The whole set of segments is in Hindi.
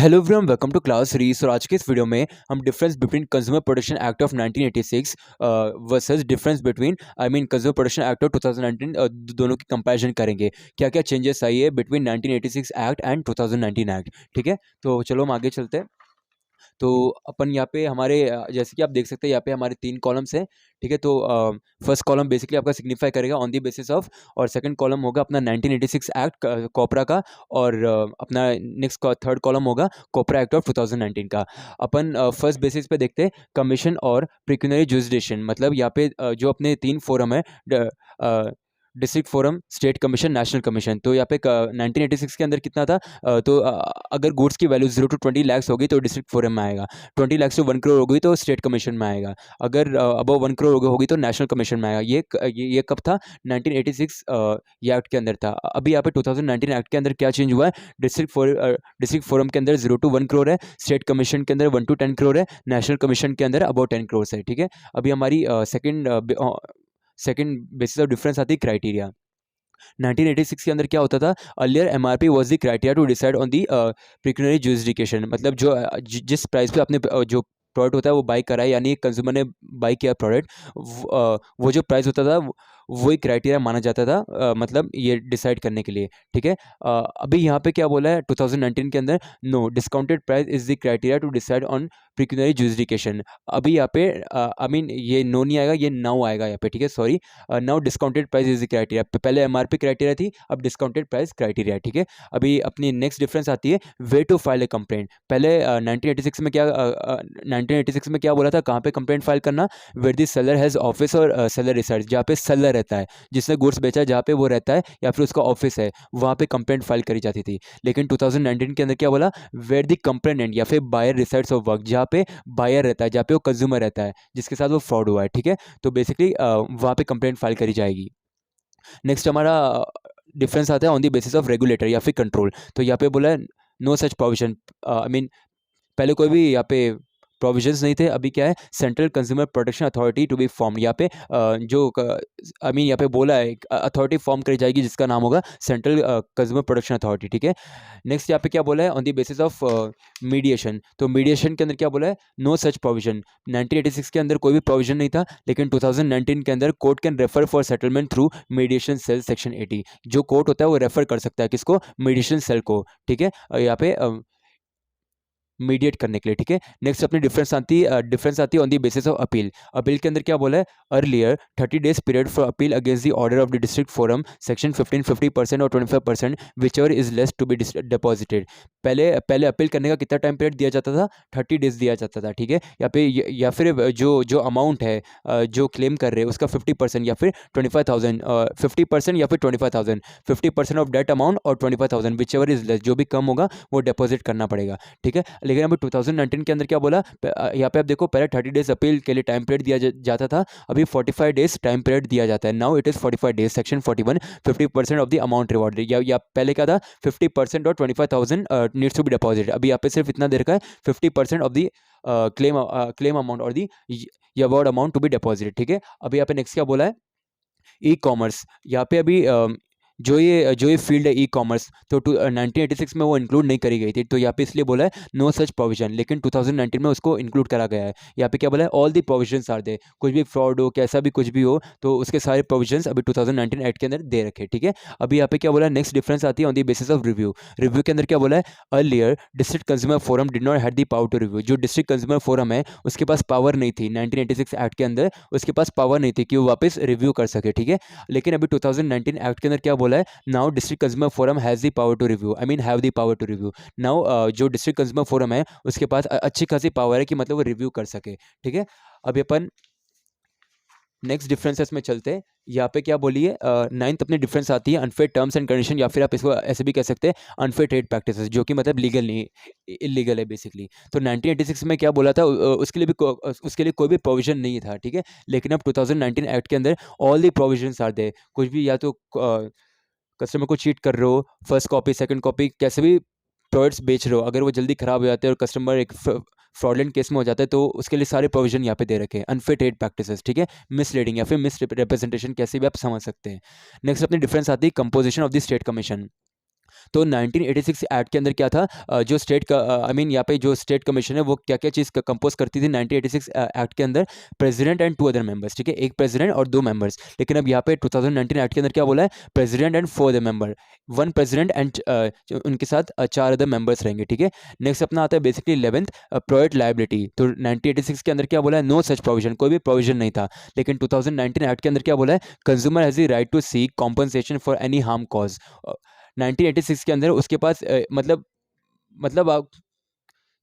Hello everyone, welcome to class series. और आज के इस वीडियो में हम difference between consumer protection act of 1986 versus difference between consumer protection act of 2019 दोनों की कंपैरिजन करेंगे। क्या क्या चेंजेस आई है बिटवीन 1986 एक्ट एंड 2019 एक्ट। ठीक है, तो चलो हम आगे चलते हैं। तो अपन यहाँ पे हमारे जैसे कि आप देख सकते हैं यहाँ पे हमारे 3 कॉलम्स हैं। ठीक है, तो फर्स्ट कॉलम बेसिकली आपका सिग्निफाई करेगा ऑन द बेसिस ऑफ, और सेकंड कॉलम होगा अपना 1986 एक्ट कोपरा का, और अपना नेक्स्ट थर्ड कॉलम होगा कोपरा एक्ट ऑफ 2019 का। अपन फर्स्ट बेसिस पे देखते हैं कमीशन और प्रिक्यूनरी जुरिसडिक्शन। मतलब यहाँ पे जो अपने 3 फोरम है, district forum, state commission, national commission. तो यहाँ पे 1986 के अंदर कितना था, तो अगर गुड्स की वैल्यू 0 to 20 लाख होगी तो डिस्ट्रिक्ट फोरम में आएगा, 20 लाख से 1 करोड़ होगी तो स्टेट कमीशन में आएगा, अगर अबव 1 करोड़ होगी तो नेशनल कमीशन में आएगा। ये कब था? 1986 ये एक्ट के अंदर था। अभी यहाँ पे 2019 एक्ट के अंदर क्या चेंज हुआ है? डिस्ट्रिक्ट फोरम के अंदर 0 to 1 करोड़ है, स्टेट कमीशन के अंदर 1 to 10 करोड़ है, नेशनल कमीशन के अंदर अबव 10 करोड़ है। ठीक है, अभी हमारी सेकंड बेसिस ऑफ डिफरेंस आती है क्राइटेरिया। 1986 के अंदर क्या होता था? Earlier MRP was the criteria to decide on the pecuniary jurisdiction. मतलब जो जिस प्राइस पे आपने जो प्रोडक्ट होता है वो बाई करा है, यानी कंज्यूमर ने बाई किया प्रोडक्ट, वो जो प्राइस होता था वही क्राइटेरिया माना जाता था, मतलब ये डिसाइड करने के लिए। ठीक है, अभी यहाँ पे क्या बोला है 2019 के अंदर? No discounted price is the criteria to decide on pecuniary jurisdiction. अभी यहाँ पे ये नो नहीं आएगा, ये नाउ आएगा यहाँ पे। ठीक है, sorry, now discounted price is the criteria. पहले एमआरपी क्राइटेरिया थी, अब डिस्काउंटेड प्राइस क्राइटेरिया। ठीक है, अभी अपनी नेक्स्ट डिफरेंस आती है way to file a complaint. पहले 1986 में क्या बोला था? कहाँ पे कंप्लेंट फाइल करना? Where the seller has office और सेलर रिसाइड्स। जहाँ पे सेलर रहता है, जिसने गुड्स बेचा, जहाँ पे वो रहता है या फिर उसका ऑफिस है, वहाँ पे कंप्लेंट फाइल करी जाती थी। लेकिन 2019 के अंदर क्या बोला? वेयर द कंप्लेनेंट या फिर बायर रिसाइड्स ऑफ वर्क। जहाँ पे बायर रहता है, जहाँ पे वो कंज्यूमर रहता है जिसके साथ वो फ्रॉड हुआ है। ठीक है, तो बेसिकली वहाँ पे कंप्लेंट फाइल करी जाएगी। नेक्स्ट हमारा डिफरेंस आता है on the basis of regulator या फिर कंट्रोल। तो यहाँ पे बोला है नो सच प्रोविजन। पहले कोई भी यहाँ पे प्रोविजंस नहीं थे, अभी क्या है? Central consumer protection authority to be form. यहाँ पे यहाँ पे बोला है अथॉरिटी फॉर्म करी जाएगी जिसका नाम होगा सेंट्रल कंज्यूमर प्रोटेक्शन अथॉरिटी। ठीक है, नेक्स्ट यहाँ पे क्या बोला है? On the basis of mediation. तो मीडिएशन के अंदर क्या बोला है? नो सच प्रोविजन। 1986 के अंदर कोई भी प्रोविजन नहीं था, लेकिन 2019 के अंदर court can refer for settlement through mediation cell section 80। जो कोर्ट होता है वो रेफर कर सकता है किसको? मीडिएशन सेल को। ठीक है, यहाँ पे मीडिएट करने के लिए। ठीक है, नेक्स्ट अपनी डिफरेंस आती है on the basis of appeal. Appeal के अंदर क्या बोला है? Earlier 30 days period for appeal against the order of the district forum section 15 50% और 25% whichever is less to be deposited. पहले अपील करने का कितना टाइम पीरियड दिया जाता था? 30 डेज दिया जाता था। ठीक है, यहाँ पे या फिर जो अमाउंट है जो क्लेम कर रहे हैं उसका 50% या फिर 25,000, 50% या फिर 25,000, 50% ऑफ डेट अमाउंट और 25,000 विच एवर इज लेस, जो भी कम होगा वो डिपॉजिट करना पड़ेगा। ठीक है, लेकिन अभी 2019 के अंदर क्या बोला? यहाँ पे आप देखो, पहले 30 डेज अपील के लिए टाइम पीरियड दिया जाता था, अभी 45 डेज टाइम पीरियड दिया जाता है। Now it is 45 days, section 41, 50% of the amount reward. या पहले क्या था? 50% और 25,000 नीड्स टू बी डिपॉजिट। अभी यहाँ पे सिर्फ इतना देर का है, 50% ऑफ द क्लेम अमाउंट और the award amount to be deposit. ठीक है, अभी यहाँ पे नेक्स्ट क्या बोला है? E commerce. यहाँ पे अभी जो ये फील्ड है ई कॉमर्स, तो 1986 में वो इंक्लूड नहीं करी गई थी, तो यहाँ पे इसलिए बोला है नो सच प्रोविजन, लेकिन 2019 में उसको इंक्लूड करा गया है। यहाँ पे क्या बोला है? All the provisions are there. कुछ भी फ्रॉड हो, कैसा भी कुछ भी हो, तो उसके सारे प्रोविजंस अभी 2019 एक्ट के अंदर दे रखे। ठीक है, अभी यहाँ पे क्या बोला है? नेक्स्ट डिफरेंस आती है on the basis of review. Review के अंदर क्या बोला है? Earlier district consumer forum did not had the power to review. जो डिस्ट्रिक्ट कंज्यूमर फोरम है उसके पास पावर नहीं थी 1986 एक्ट के अंदर, उसके पास पावर नहीं थी कि वो वापस रिव्यू कर सके। ठीक है, लेकिन अभी 2019 एक्ट के अंदर क्या बोला है? Now district consumer forum has the power to review, have the power to review. Now जो डिस्ट्रिक्ट कंज्यूमर फोरम है उसके पास अच्छी खासी पावर है कि मतलब वो रिव्यू कर सके। ठीक है, अभी अपन नेक्स्ट डिफरेंसेस में चलते हैं। यहाँ पे क्या बोलिए? नाइन्थ अपनी डिफरेंस आती है अनफेयर टर्म्स एंड कंडीशन, या फिर आप इसको ऐसे भी कह सकते हैं अनफेयर ट्रेड प्रैक्टिसेस, जो कि मतलब लीगल नहीं, इलीगल है बेसिकली। तो 1986 में क्या बोला था? उसके लिए कोई भी प्रोविजन नहीं था। ठीक है, लेकिन अब 2019 एक्ट के अंदर all the provisions are there. कुछ भी, या तो कस्टमर को चीट कर रहे हो, फर्स्ट कॉपी सेकंड कॉपी कैसे भी प्रोडक्ट्स बेच रहे हो, अगर वो जल्दी खराब हो जाते हैं और कस्टमर एक फ्रॉडलेंट केस में हो जाता है, तो उसके लिए सारे प्रोविजन यहाँ पे दे रखे हैं। अनफेयर ट्रेड प्रैक्टिसेस, ठीक है, मिसलीडिंग या फिर मिस रिप्रेजेंटेशन, कैसे भी आप समझ सकते हैं। नेक्स्ट अपनी डिफरेंस आती है composition of the state commission. तो 1986 एक्ट के अंदर क्या था, जो स्टेट का आई मीन यहाँ पे जो स्टेट कमीशन है वो क्या क्या चीज़ कंपोज करती थी 1986 एक्ट के अंदर, प्रेसिडेंट एंड 2 अदर मेंबर्स, ठीक है, एक प्रेसिडेंट और 2 मेंबर्स। लेकिन अब यहाँ पे 2019 एक्ट के अंदर क्या बोला है, president and 4 other member, 1 president and उनके साथ 4 अदर मेंबर्स रहेंगे, ठीक है। नेक्स्ट अपना आता है बेसिकली 11th प्रोएट लाइबिलिटी। तो 1986 के अंदर क्या बोला है, नो सच प्रोविजन, कोई भी प्रोविजन नहीं था। लेकिन 2019 एक्ट के अंदर क्या बोला है, consumer has the right to seek compensation for any harm cause. 1986 के अंदर उसके पास मतलब आप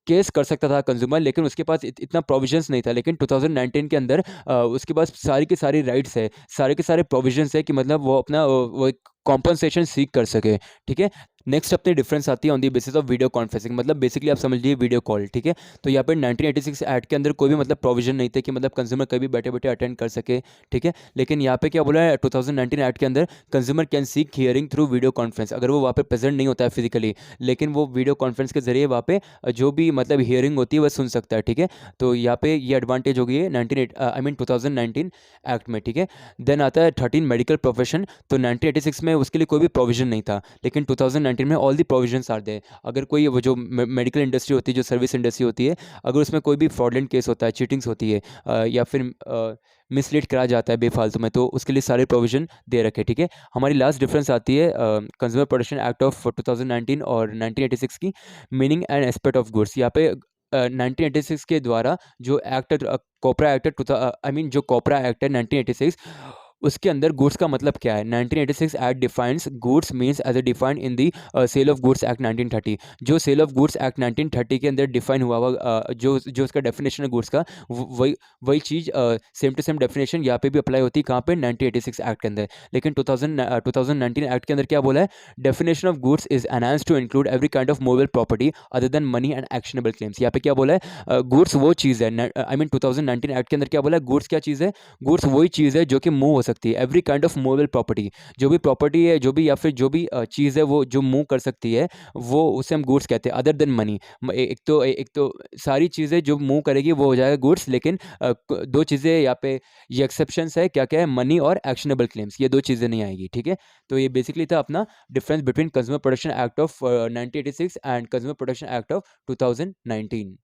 केस कर सकता था कंज्यूमर, लेकिन उसके पास इतना प्रोविजंस नहीं था। लेकिन 2019 के अंदर उसके पास सारी की सारी राइट्स है, सारे के सारे प्रोविजंस है कि मतलब वो अपना वो कॉम्पनसेशन सीख कर सके, ठीक है। नेक्स्ट अपनी डिफरेंस आती है on the basis of video conferencing, मतलब बेसिकली आप समझ लीजिए वीडियो कॉल, ठीक है। तो यहाँ पे 1986 एक्ट के अंदर कोई भी मतलब प्रोविजन नहीं थे कि मतलब कंज्यूमर कभी बैठे बैठे अटेंड कर सके, ठीक है। लेकिन यहाँ पे क्या बोला है 2019 एक्ट के अंदर, consumer can seek hearing through video conference, अगर वो वहाँ पे प्रेजेंट नहीं होता है फिजिकली, लेकिन वो वीडियो कॉन्फ्रेंस के जरिए वहाँ पे जो भी मतलब हियरिंग होती है वह सुन सकता है, ठीक है। तो यहाँ पे ये एडवांटेज हो गई है 2019 एक्ट में, ठीक है। देन आता है 13 मेडिकल प्रोफेशन। तो 1986 में उसके लिए कोई भी प्रोविजन नहीं था, लेकिन 2019 में all the provisions are there. अगर कोई वो जो मेडिकल इंडस्ट्री होती है, जो सर्विस इंडस्ट्री होती है, अगर उसमें कोई भी फ्रॉडलेंट केस होता है, चीटिंग्स होती है या फिर मिसलीड करा जाता है बेफालतू में, तो उसके लिए सारे प्रोविजन दे रखे, ठीक है। हमारी लास्ट डिफरेंस आती है कंज्यूमर प्रोटेक्शन एक्ट ऑफ 2019 और 1986 की, meaning and aspect of goods. यहाँ पे 1986 के द्वारा जो act COPRA act I mean जो कोपरा एक्ट है 1986, उसके अंदर गुड्स का मतलब क्या है। 1986 act defines goods means as a defined in the sale of goods act 1930। जो सेल ऑफ गुड्स एक्ट 1930 के अंदर डिफाइन हुआ हुआ जो जो उसका डेफिनेशन है गुड्स का, वही वही चीज़ सेम टू सेम डेफिनेशन यहाँ पे भी अप्लाई होती है, कहाँ पे 1986 एक्ट के अंदर। लेकिन 2019 एक्ट के अंदर क्या बोला है, definition of goods is enhance to include every kind of movable property other than money and actionable claims. यहाँ पे क्या बोला है, गुड्स वो चीज़ है, आई मीन 2019 एक्ट के अंदर क्या बोला है, गुड्स क्या चीज़ है, गुड्स वही चीज़ है जो कि मूव हो सकती है, every kind of movable property, जो भी प्रॉपर्टी है, जो भी या फिर जो भी चीज़ है वो जो मूव कर सकती है, वो उसे हम गुड्स कहते हैं, अदर देन मनी। एक तो सारी चीज़ें जो मूव करेगी वो हो जाएगा गुड्स, लेकिन दो चीज़ें यहाँ पे ये एक्सेप्शंस है, क्या क्या है, मनी और एक्शनेबल क्लेम्स, ये दो चीज़ें नहीं आएगी, ठीक है। तो ये बेसिकली था अपना difference between consumer protection act of 1986 and consumer protection act of 2019।